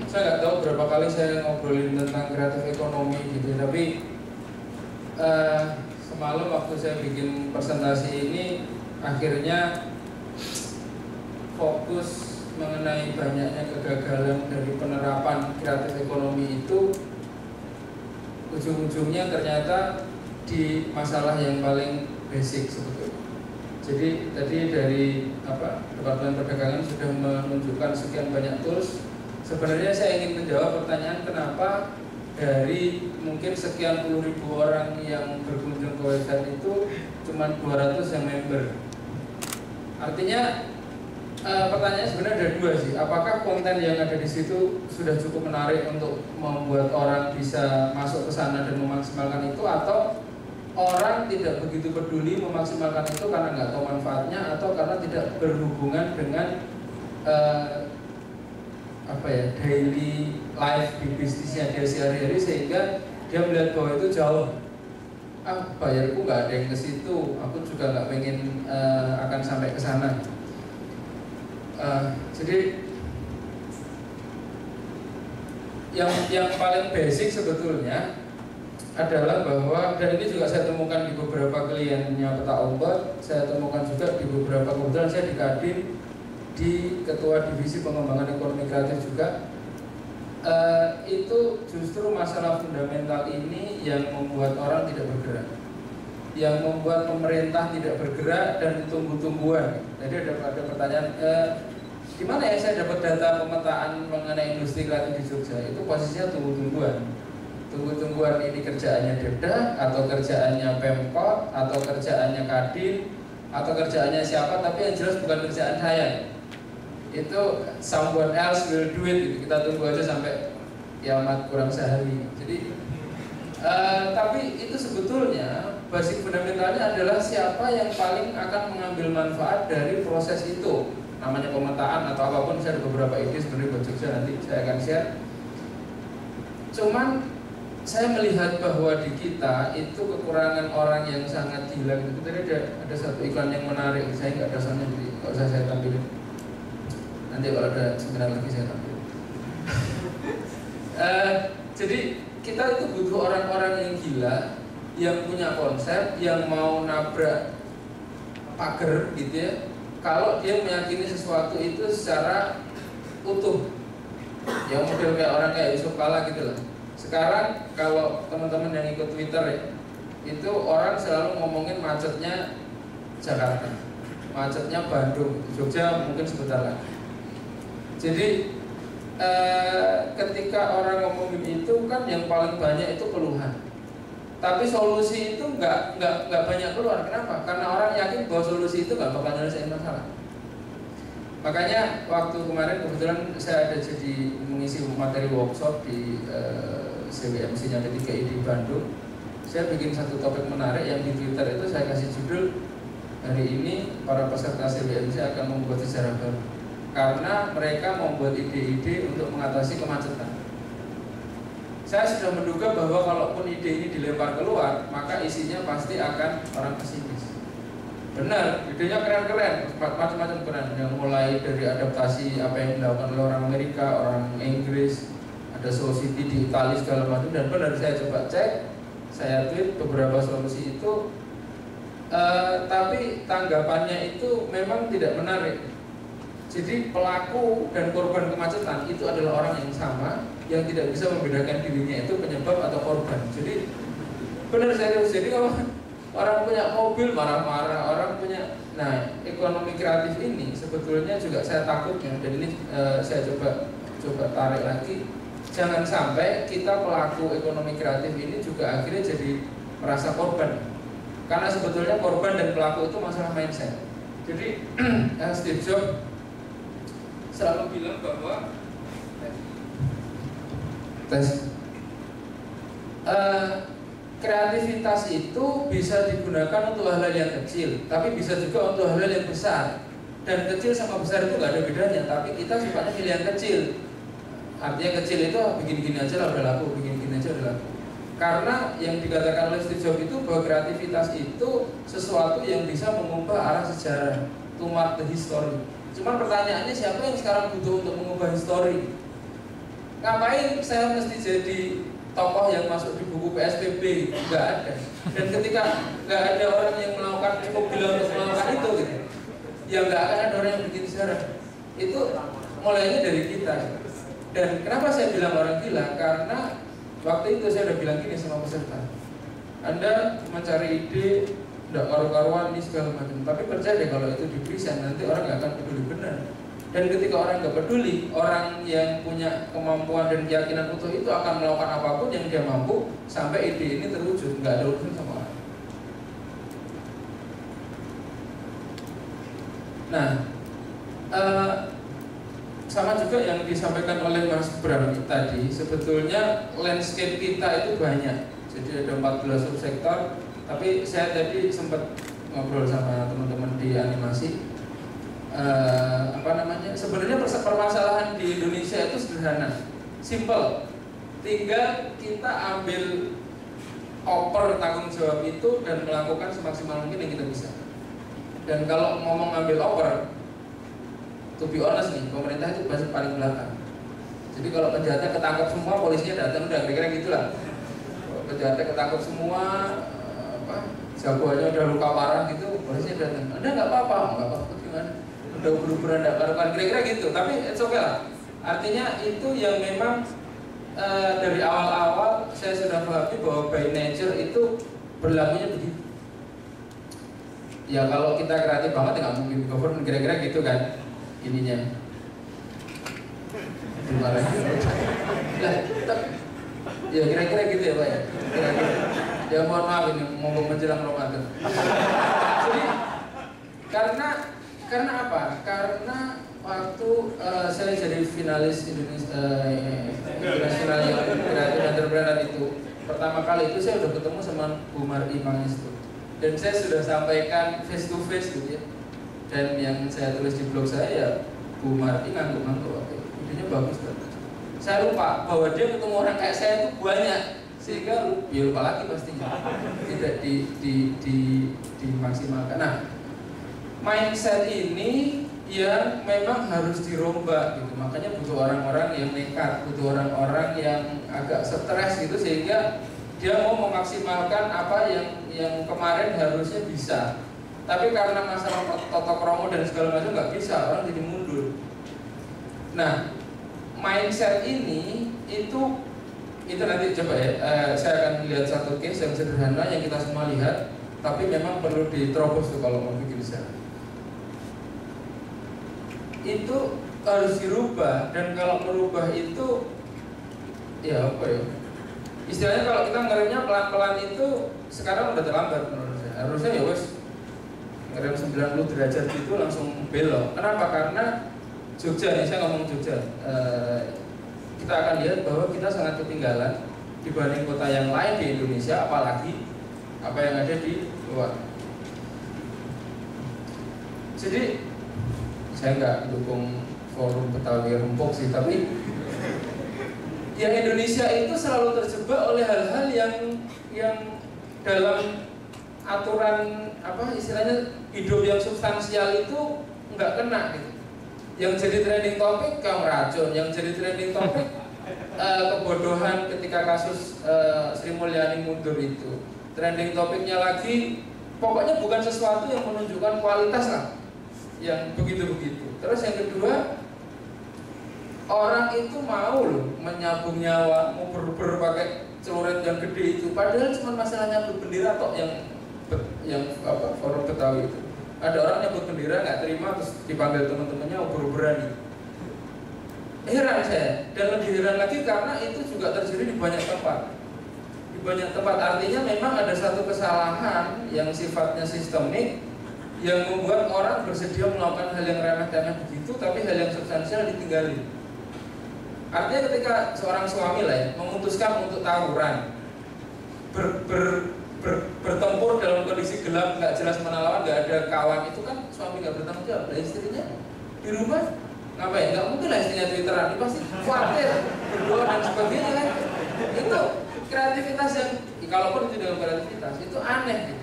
saya nggak tahu berapa kali saya ngobrolin tentang kreatif ekonomi gitu, tapi semalam waktu saya bikin presentasi ini akhirnya fokus mengenai banyaknya kegagalan dari penerapan kreatif ekonomi itu ujung-ujungnya ternyata di masalah yang paling basic sebetulnya. Jadi tadi dari Departemen Perdagangan sudah menunjukkan sekian banyak tools. Sebenarnya saya ingin menjawab pertanyaan kenapa dari mungkin sekian puluh ribu orang yang berkunjung ke website itu cuma 200 yang member. Artinya pertanyaannya sebenarnya ada dua sih. Apakah konten yang ada di situ sudah cukup menarik untuk membuat orang bisa masuk ke sana dan memaksimalkan itu, atau orang tidak begitu peduli memaksimalkan itu karena nggak tahu manfaatnya atau karena tidak berhubungan dengan daily life di bisnisnya dia sehari-hari, sehingga dia melihat bahwa itu jauh, bayarku nggak ada yang ke situ, aku juga nggak pengen akan sampai ke sana. Jadi yang paling basic sebetulnya adalah bahwa, dan ini juga saya temukan di beberapa kliennya Peta Ombak, saya temukan juga di beberapa, kebetulan saya di Kadin di Ketua Divisi Pengembangan Ekonomi Kreatif juga, itu justru masalah fundamental ini yang membuat orang tidak bergerak, yang membuat pemerintah tidak bergerak dan tunggu-tungguan. Jadi ada pertanyaan, di mana ya saya dapat data pemetaan mengenai industri kreatif di Jogja? Itu posisinya tunggu-tungguan. Tunggu-tungguan ini kerjaannya Depda, atau kerjaannya Pemkot, atau kerjaannya Kadin, atau kerjaannya siapa, tapi yang jelas bukan kerjaan saya. Itu someone else will do it gitu. Kita tunggu aja sampai kiamat kurang sehari. Jadi tapi itu sebetulnya basic fundamentalnya adalah siapa yang paling akan mengambil manfaat dari proses itu. Namanya pemetaan atau apapun, saya ada beberapa ide sebenarnya buat Jogja, nanti saya akan share. Cuman saya melihat bahwa di kita itu kekurangan orang yang sangat gila gitu. Tadi ada satu iklan yang menarik, saya nggak ada soalnya, jadi nggak usah saya tampilin. Nanti kalau ada sebentar lagi saya tampilin. Jadi kita itu butuh orang-orang yang gila, yang punya konsep, yang mau nabrak pagar gitu ya. Kalau dia meyakini sesuatu itu secara utuh, yang model kayak orang kayak Yusuf Kala gitu lah. Sekarang kalau teman-teman yang ikut Twitter ya, itu orang selalu ngomongin macetnya Jakarta, macetnya Bandung, Jogja mungkin sebentar lagi. Jadi ketika orang ngomongin itu kan yang paling banyak itu keluhan, tapi solusi itu nggak banyak keluar. Kenapa? Karena orang yakin bahwa solusi itu nggak bakal nyelesain masalah. Makanya waktu kemarin kebetulan saya ada jadi mengisi materi workshop di CWMC-nya P3I di Bandung. Saya bikin satu topik menarik yang di Twitter itu saya kasih judul, hari ini para peserta CWMC akan membuat sejarah baru karena mereka membuat ide-ide untuk mengatasi kemacetan. Saya sudah menduga bahwa kalaupun ide ini dilempar keluar, maka isinya pasti akan orang pesimis. Benar, idenya keren-keren, macam-macam keren. Yang mulai dari adaptasi apa yang dilakukan oleh orang Amerika, orang Inggris, ada solusi di Italia segala macam. Dan benar, saya coba cek, saya tweet beberapa solusi itu, tapi tanggapannya itu memang tidak menarik. Jadi pelaku dan korban kemacetan itu adalah orang yang sama, yang tidak bisa membedakan dirinya itu penyebab atau korban. Jadi benar serius. Jadi kalau orang punya mobil marah-marah, orang punya, nah ekonomi kreatif ini sebetulnya juga saya takutnya, dan ini saya coba tarik lagi, jangan sampai kita pelaku ekonomi kreatif ini juga akhirnya jadi merasa korban, karena sebetulnya korban dan pelaku itu masalah mindset. Jadi Steve Jobs selalu bilang bahwa kreativitas itu bisa digunakan untuk hal-hal yang kecil, tapi bisa juga untuk hal-hal yang besar. Dan kecil sama besar itu nggak ada bedanya, tapi kita sifatnya pilih yang kecil. Artinya kecil itu bikin gini aja lah udah laku, bikin gini aja udah laku. Karena yang dikatakan oleh Steve Jobs itu bahwa kreativitas itu sesuatu yang bisa mengubah arah sejarah, to mark the history. Cuma pertanyaannya, siapa yang sekarang butuh untuk mengubah history? Ngapain saya mesti jadi tokoh yang masuk di buku PSBB? Nggak ada. Dan ketika nggak ada orang yang melakukan cukup gila untuk melakukan itu gitu, ya nggak akan ada orang yang bikin sejarah. Itu mulainya dari kita. Dan kenapa saya bilang orang gila? Karena waktu itu saya udah bilang gini sama peserta, Anda mencari ide, tidak karu-karuan ini segala macam, tapi percaya deh kalau itu dipresent nanti orang nggak akan peduli benar. Dan ketika orang nggak peduli, orang yang punya kemampuan dan keyakinan utuh itu akan melakukan apapun yang dia mampu sampai ide ini terwujud, nggak ada urusan sama orang. Nah, sama juga yang disampaikan oleh Mas Bram tadi, sebetulnya landscape kita itu banyak. Jadi ada 14 subsektor, tapi saya tadi sempat ngobrol sama teman-teman di animasi. Sebenarnya permasalahan di Indonesia itu sederhana, simple. Tinggal kita ambil oper tanggung jawab itu dan melakukan semaksimal mungkin yang kita bisa. Dan kalau ngomong ambil oper, to be honest nih, pemerintah itu pasti paling belakang. Jadi kalau penjahatnya ketangkap semua, polisinya datang, udah kira-kira gitulah. Kalau penjahatnya ketangkap semua, jagoannya udah luka parah gitu, polisinya datang. Anda nggak apa-apa gimana? Udah berubah nggak karuan, kira-kira gitu. Tapi it's okay lah. Artinya itu yang memang dari awal-awal saya sudah pahami bahwa by nature itu berlakunya begitu. Ya kalau kita kreatif banget ya nggak mungkin government, kira-kira gitu kan. Ininya gimana? Ya kira-kira gitu ya Pak ya. Kira-kira. Ya mohon maaf ini ngomong menjelang Ramadan. Jadi karena apa? Karena waktu saya jadi finalis internasional yang kreatif entrepreneur itu pertama kali itu saya udah ketemu sama Bu Marti Pangestu dan saya sudah sampaikan face to face gitu ya. Dan yang saya tulis di blog saya ya Bu Marti ngantuk-ngantuk, idenya bagus banget. Saya lupa bahwa dia ketemu orang kayak saya itu banyak, sehingga ya lupa lagi pastinya, tidak dimaksimalkan. Nah, mindset ini yang memang harus dirombak gitu. Makanya butuh orang-orang yang nekat, butuh orang-orang yang agak stres gitu, sehingga dia mau memaksimalkan apa yang kemarin harusnya bisa. Tapi karena masalah tata kromo dan segala macam nggak bisa, orang jadi mundur. Nah, mindset ini itu nanti coba ya, saya akan lihat satu case yang sederhana yang kita semua lihat, tapi memang perlu diterobos tuh kalau mau bikin sejarah. Itu harus dirubah, dan kalau merubah itu ya apa ya? Istilahnya kalau kita ngeremnya pelan-pelan itu sekarang udah terlambat menurut saya. Harusnya ya wes ngerem 90 derajat itu langsung belok. Kenapa? Karena Jogja nih, saya ngomong Jogja, kita akan lihat bahwa kita sangat ketinggalan dibanding kota yang lain di Indonesia, apalagi apa yang ada di luar. Jadi saya nggak dukung forum Betawi Rempuk sih, tapi yang Indonesia itu selalu terjebak oleh hal-hal yang dalam aturan apa istilahnya hidup yang substansial itu nggak kena gitu. Yang jadi trending topik kaum racun, yang jadi trending topik kebodohan ketika kasus Sri Mulyani mundur itu. Trending topiknya lagi pokoknya bukan sesuatu yang menunjukkan kualitas lah, yang begitu-begitu. Terus yang kedua, orang itu mau loh menyabung nyawa, mau pakai celurit yang gede itu, padahal cuma masalah nyabut bendera tok yang forum Betawi itu. Ada orang nyabut bendera nggak terima terus dipanggil teman-temannya ubur-uburan gitu. Heran saya, dan lebih heran lagi karena itu juga terjadi di banyak tempat. Di banyak tempat artinya memang ada satu kesalahan yang sifatnya sistemik yang membuat orang bersedia melakukan hal yang remeh-temeh begitu, tapi hal yang substansial ditinggalin. Artinya ketika seorang suami lah ya, memutuskan untuk tawuran, bertempur dalam kondisi gelap, nggak jelas mana lawan, nggak ada kawan, itu kan suami nggak bertanggung jawab. Nah, istrinya di rumah ngapain? Nggak mungkin lah istrinya twitteran, dia pasti khawatir, berdoa dan sebagainya kan. Itu kreativitas yang, kalaupun itu dengan kreativitas, itu aneh gitu.